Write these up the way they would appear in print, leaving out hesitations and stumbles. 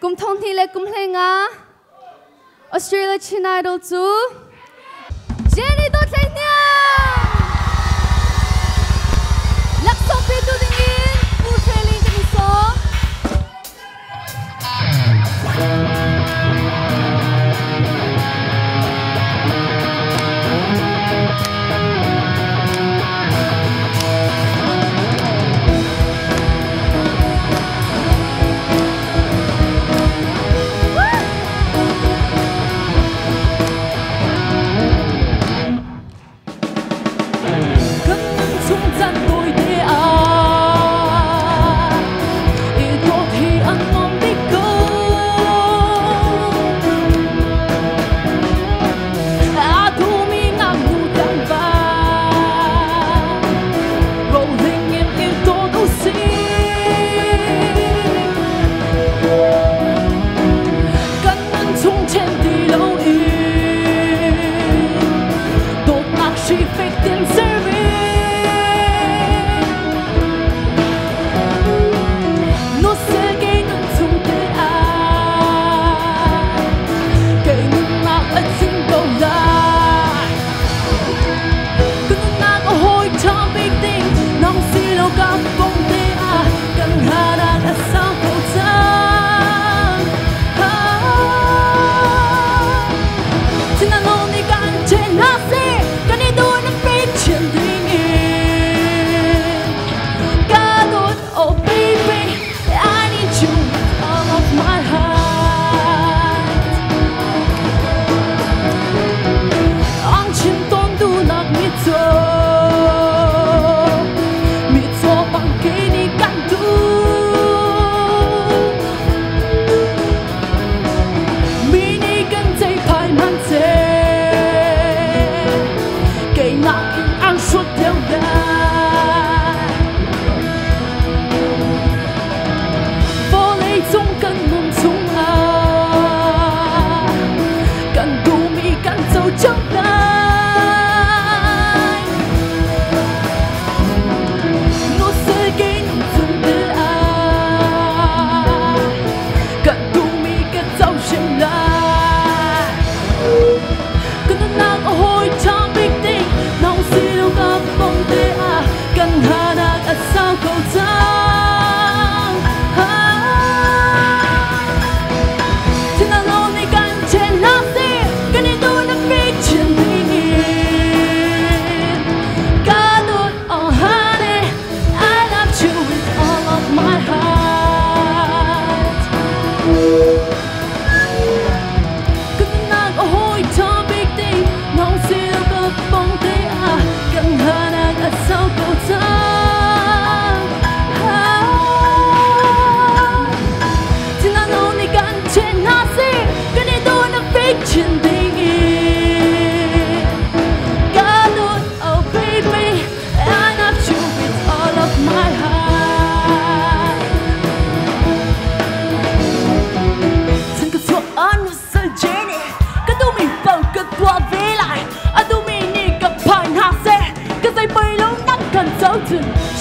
กุมทองทีเล็กกุมเพลงอ่ะออสเตรเลียชินไอดอลจูเจนี่ตัวเทียนลักษณ์เป็นตัวดิ้งผู้เทลิงกันอีกสอง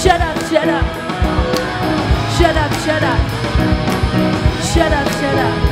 Shut up, shut up. Shut up, shut up. Shut up, shut up.